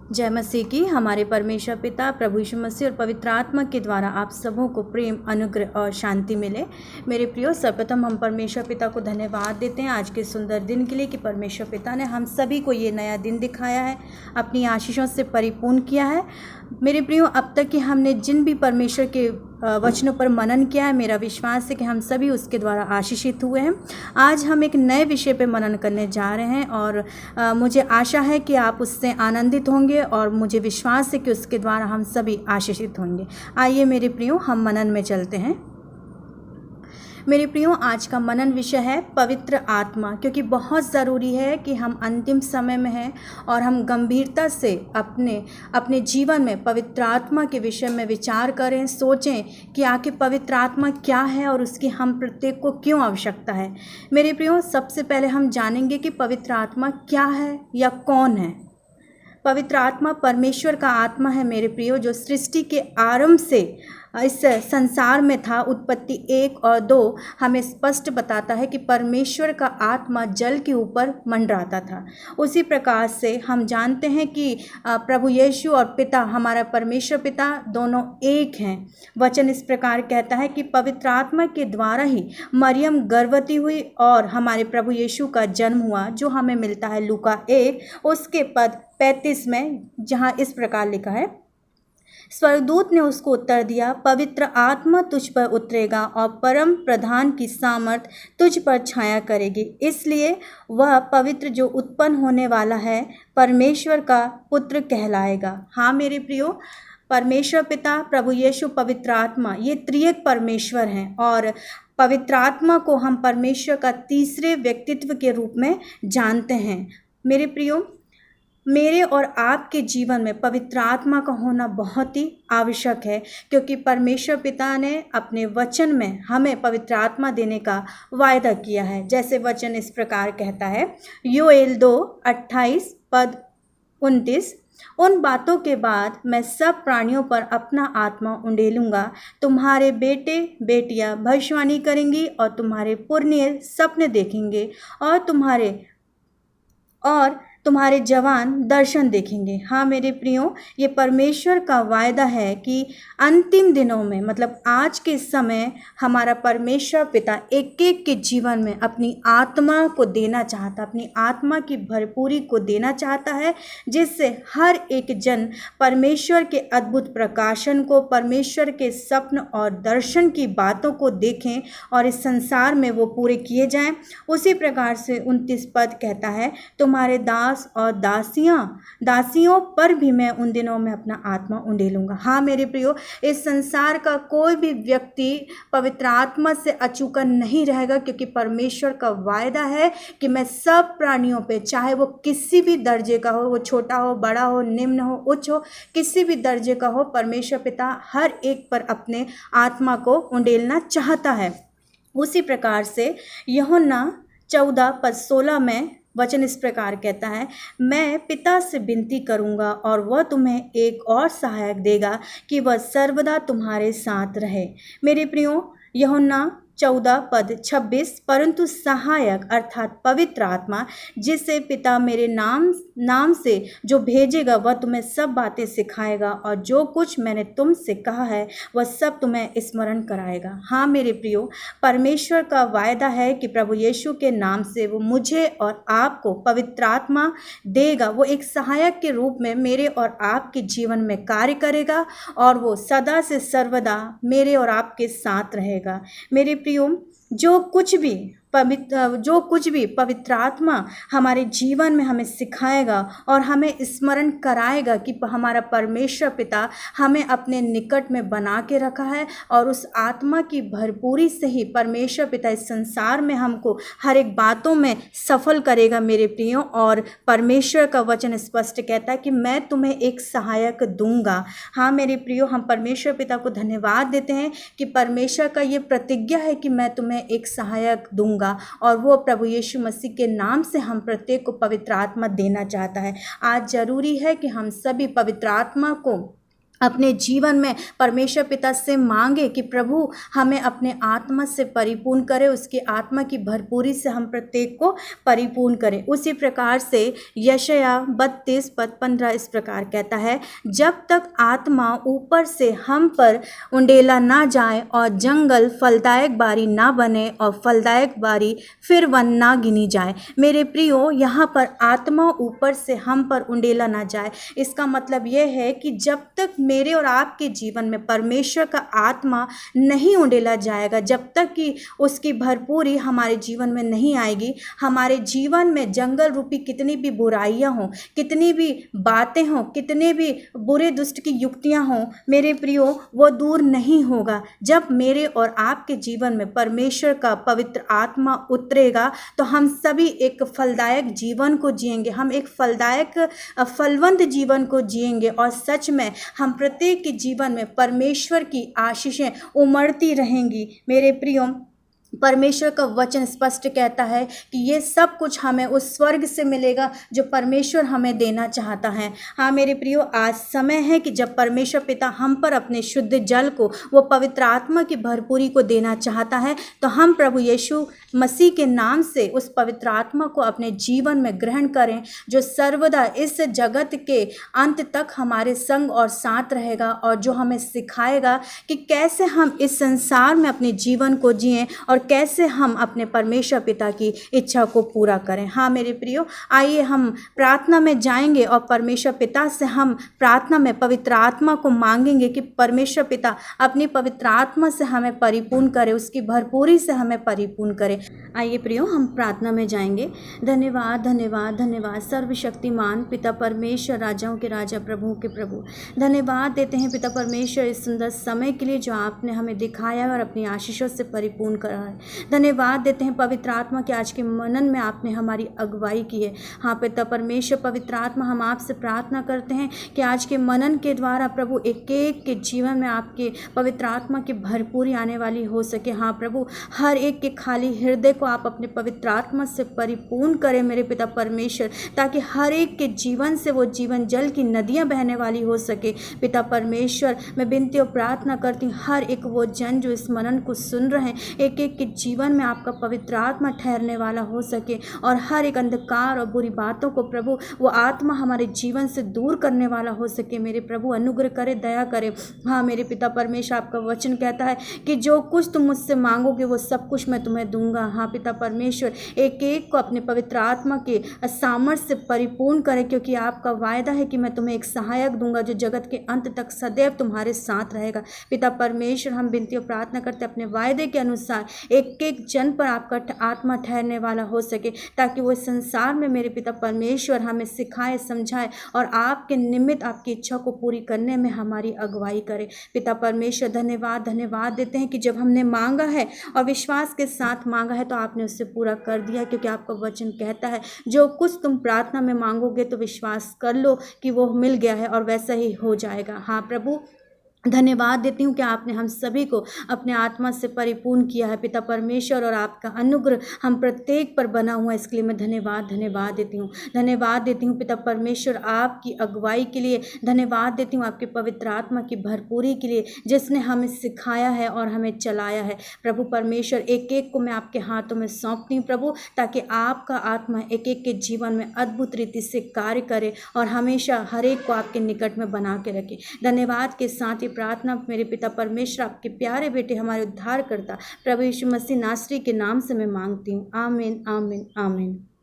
जय मसीह की। हमारे परमेश्वर पिता प्रभु यीशु मसीह और पवित्र आत्मा के द्वारा आप सबों को प्रेम, अनुग्रह और शांति मिले। मेरे प्रियो, सर्वप्रथम हम परमेश्वर पिता को धन्यवाद देते हैं आज के सुंदर दिन के लिए कि परमेश्वर पिता ने हम सभी को ये नया दिन दिखाया है, अपनी आशीषों से परिपूर्ण किया है। मेरे प्रियो, अब तक कि हमने जिन भी परमेश्वर के वचनों पर मनन किया है, मेरा विश्वास है कि हम सभी उसके द्वारा आशीषित हुए हैं। आज हम एक नए विषय पर मनन करने जा रहे हैं और मुझे आशा है कि आप उससे आनंदित होंगे और मुझे विश्वास है कि उसके द्वारा हम सभी आशीषित होंगे। आइए मेरे प्रियो, हम मनन में चलते हैं। मेरे प्रियो, आज का मनन विषय है पवित्र आत्मा, क्योंकि बहुत ज़रूरी है कि हम अंतिम समय में हैं और हम गंभीरता से अपने जीवन में पवित्र आत्मा के विषय में विचार करें, सोचें कि आखिर पवित्र आत्मा क्या है और उसकी हम प्रत्येक को क्यों आवश्यकता है। मेरे प्रियो, सबसे पहले हम जानेंगे कि पवित्र आत्मा क्या है या कौन है। पवित्र आत्मा परमेश्वर का आत्मा है मेरे प्रियो, जो सृष्टि के आरंभ से इस संसार में था। उत्पत्ति 1 और 2 हमें स्पष्ट बताता है कि परमेश्वर का आत्मा जल के ऊपर मंडराता था। उसी प्रकार से हम जानते हैं कि प्रभु यीशु और पिता, हमारा परमेश्वर पिता, दोनों एक हैं। वचन इस प्रकार कहता है कि पवित्र आत्मा के द्वारा ही मरियम गर्भवती हुई और हमारे प्रभु यीशु का जन्म हुआ, जो हमें मिलता है लूका 1 उसके पद 35 में, जहाँ इस प्रकार लिखा है, स्वर्गदूत ने उसको उत्तर दिया, पवित्र आत्मा तुझ पर उतरेगा और परम प्रधान की सामर्थ तुझ पर छाया करेगी, इसलिए वह पवित्र जो उत्पन्न होने वाला है परमेश्वर का पुत्र कहलाएगा। हाँ मेरे प्रियो, परमेश्वर पिता, प्रभु यीशु, पवित्र आत्मा, ये त्रिएक परमेश्वर हैं और पवित्र आत्मा को हम परमेश्वर का तीसरे व्यक्तित्व के रूप में जानते हैं। मेरे प्रियो, मेरे और आपके जीवन में पवित्र आत्मा का होना बहुत ही आवश्यक है, क्योंकि परमेश्वर पिता ने अपने वचन में हमें पवित्र आत्मा देने का वायदा किया है। जैसे वचन इस प्रकार कहता है, योएल 2:28 पद 29, उन बातों के बाद मैं सब प्राणियों पर अपना आत्मा उंडेलूंगा, तुम्हारे बेटे बेटियां भविष्यवाणी करेंगी और तुम्हारे पुरनिये सपने देखेंगे और तुम्हारे जवान दर्शन देखेंगे। हाँ मेरे प्रियो, ये परमेश्वर का वायदा है कि अंतिम दिनों में, मतलब आज के समय, हमारा परमेश्वर पिता एक एक के जीवन में अपनी आत्मा को देना चाहता, अपनी आत्मा की भरपूरी को देना चाहता है, जिससे हर एक जन परमेश्वर के अद्भुत प्रकाशन को, परमेश्वर के स्वप्न और दर्शन की बातों को देखें और इस संसार में वो पूरे किए जाएं। उसी प्रकार से 29 पद कहता है, तुम्हारे दास और दासियों पर भी मैं उन दिनों में अपना आत्मा उंडेलूंगा। हाँ मेरे प्रियो, इस संसार का कोई भी व्यक्ति पवित्र आत्मा से अचूका नहीं रहेगा, क्योंकि परमेश्वर का वायदा है कि मैं सब प्राणियों पे, चाहे वो किसी भी दर्जे का हो, वो छोटा हो, बड़ा हो, निम्न हो, उच्च हो, किसी भी दर्जे का हो, परमेश्वर पिता हर एक पर अपने आत्मा को उंडेलना चाहता है। उसी प्रकार से यूहन्ना 14 पद 16 में वचन इस प्रकार कहता है, मैं पिता से विनती करूंगा और वह तुम्हें एक और सहायक देगा कि वह सर्वदा तुम्हारे साथ रहे। मेरे प्रियो, यूहन्ना 14 पद 26, परंतु सहायक अर्थात पवित्र आत्मा, जिसे पिता मेरे नाम से जो भेजेगा, वह तुम्हें सब बातें सिखाएगा और जो कुछ मैंने तुमसे कहा है वह सब तुम्हें स्मरण कराएगा। हाँ मेरे प्रियो, परमेश्वर का वायदा है कि प्रभु यीशु के नाम से वो मुझे और आपको पवित्र आत्मा देगा। वो एक सहायक के रूप में मेरे और आपके जीवन में कार्य करेगा और वो सदा से सर्वदा मेरे और आपके साथ रहेगा। मेरे प्रियो, जो कुछ भी पवित्र आत्मा हमारे जीवन में हमें सिखाएगा और हमें स्मरण कराएगा कि हमारा परमेश्वर पिता हमें अपने निकट में बना के रखा है और उस आत्मा की भरपूरी से ही परमेश्वर पिता इस संसार में हमको हर एक बातों में सफल करेगा। मेरे प्रियो, और परमेश्वर का वचन स्पष्ट कहता है कि मैं तुम्हें एक सहायक दूंगा। हाँ मेरे प्रियो, हम परमेश्वर पिता को धन्यवाद देते हैं कि परमेश्वर का ये प्रतिज्ञा है कि मैं तुम्हें एक सहायक दूंगा, और वो प्रभु यीशु मसीह के नाम से हम प्रत्येक को पवित्र आत्मा देना चाहता है। आज जरूरी है कि हम सभी पवित्र आत्मा को अपने जीवन में परमेश्वर पिता से मांगे कि प्रभु हमें अपने आत्मा से परिपूर्ण करे, उसकी आत्मा की भरपूरी से हम प्रत्येक को परिपूर्ण करें। उसी प्रकार से यशायाह 32:15 इस प्रकार कहता है, जब तक आत्मा ऊपर से हम पर उंडेला ना जाए और जंगल फलदायक बारी ना बने और फलदायक बारी फिर वन ना गिनी जाए। मेरे प्रियो, यहाँ पर आत्मा ऊपर से हम पर उंडेला ना जाए, इसका मतलब यह है कि जब तक मेरे और आपके जीवन में परमेश्वर का आत्मा नहीं उंडेला जाएगा, जब तक कि उसकी भरपूरी हमारे जीवन में नहीं आएगी, हमारे जीवन में जंगल रूपी कितनी भी बुराइयां हों, कितनी भी बातें हों, कितने भी बुरे दुष्ट की युक्तियां हों, मेरे प्रियो, वो दूर नहीं होगा। जब मेरे और आपके जीवन में परमेश्वर का पवित्र आत्मा उतरेगा तो हम सभी एक फलदायक जीवन को जिएंगे, हम एक फलदायक फलवंत जीवन को जिएंगे और सच में हम प्रत्येक के जीवन में परमेश्वर की आशीषें उमड़ती रहेंगी। मेरे प्रियो, परमेश्वर का वचन स्पष्ट कहता है कि ये सब कुछ हमें उस स्वर्ग से मिलेगा जो परमेश्वर हमें देना चाहता है। हाँ मेरे प्रियो, आज समय है कि जब परमेश्वर पिता हम पर अपने शुद्ध जल को, वो पवित्र आत्मा की भरपूरी को देना चाहता है, तो हम प्रभु यीशु मसीह के नाम से उस पवित्र आत्मा को अपने जीवन में ग्रहण करें, जो सर्वदा इस जगत के अंत तक हमारे संग और साथ रहेगा और जो हमें सिखाएगा कि कैसे हम इस संसार में अपने जीवन को जिएं और कैसे हम अपने परमेश्वर पिता की इच्छा को पूरा करें। हाँ मेरे प्रियो, आइए हम प्रार्थना में जाएंगे और परमेश्वर पिता से हम प्रार्थना में पवित्र आत्मा को मांगेंगे कि परमेश्वर पिता अपनी पवित्र आत्मा से हमें परिपूर्ण करे, उसकी भरपूरी से हमें परिपूर्ण करे। आइए प्रियो, हम प्रार्थना में जाएंगे। धन्यवाद धन्यवाद धन्यवाद सर्वशक्तिमान पिता परमेश्वर, राजाओं के राजा, प्रभुओं के प्रभु, धन्यवाद देते हैं पिता परमेश्वर इस सुंदर समय के लिए जो आपने हमें दिखाया और अपनी आशीषों से परिपूर्ण करा है। धन्यवाद देते हैं पवित्र आत्मा के आज के मनन में आपने हमारी अगुवाई की है। हाँ पिता परमेश्वर पवित्र आत्मा, हम आपसे प्रार्थना करते हैं कि आज के मनन के द्वारा प्रभु एक एक के जीवन में आपके पवित्र आत्मा की भरपूरी आने वाली हो सके। हाँ प्रभु, हर एक के खाली हृदय को आप अपने पवित्र आत्मा से परिपूर्ण करें मेरे पिता परमेश्वर, ताकि हर एक के जीवन से वो जीवन जल की नदियाँ बहने वाली हो सके। पिता परमेश्वर, मैं विनती और प्रार्थना करती हूँ हर एक वो जन जो इस मनन को सुन रहे हैं, एक एक के जीवन में आपका पवित्र आत्मा ठहरने वाला हो सके और हर एक अंधकार और बुरी बातों को प्रभु वो आत्मा हमारे जीवन से दूर करने वाला हो सके। मेरे प्रभु अनुग्रह करे, दया करे। हाँ मेरे पिता परमेश्वर, आपका वचन कहता है कि जो कुछ तुम मुझसे मांगोगे वो सब कुछ मैं तुम्हें दूंगा। हाँ पिता परमेश्वर, एक एक को अपने पवित्र आत्मा के सामर्थ्य से परिपूर्ण करे, क्योंकि आपका वायदा है कि मैं तुम्हें एक सहायक दूंगा जो जगत के अंत तक सदैव तुम्हारे साथ रहेगा। पिता परमेश्वर, हम विनती और प्रार्थना करते अपने वायदे के अनुसार एक एक जन पर आपका आत्मा ठहरने वाला हो सके, ताकि वो संसार में मेरे पिता परमेश्वर हमें सिखाए, समझाए और आपके निमित्त आपकी इच्छा को पूरी करने में हमारी अगुवाई करे। पिता परमेश्वर, धन्यवाद धन्यवाद देते हैं कि जब हमने मांगा है और विश्वास के साथ मांगा है तो आपने उससे पूरा कर दिया, क्योंकि आपका वचन कहता है जो कुछ तुम प्रार्थना में मांगोगे तो विश्वास कर लो कि वो मिल गया है और वैसा ही हो जाएगा। हाँ प्रभु, धन्यवाद देती हूँ कि आपने हम सभी को अपने आत्मा से परिपूर्ण किया है पिता परमेश्वर, और आपका अनुग्रह हम प्रत्येक पर बना हुआ है, इसके लिए मैं धन्यवाद देती हूँ। धन्यवाद देती हूँ पिता परमेश्वर आपकी अगुवाई के लिए, धन्यवाद देती हूँ आपके पवित्र आत्मा की भरपूरी के लिए जिसने हमें सिखाया है और हमें चलाया है। प्रभु परमेश्वर, एक एक को मैं आपके हाथों में सौंपती हूँ प्रभु, ताकि आपका आत्मा एक एक के जीवन में अद्भुत रीति से कार्य करे और हमेशा हर एक को आपके निकट में बना के रखे। धन्यवाद के साथ ही प्रार्थना मेरे पिता परमेश्वर आपके प्यारे बेटे हमारे उद्धारकर्ता प्रभु यीशु मसीह नासरी के नाम से मैं मांगती हूँ। आमीन आमीन आमीन।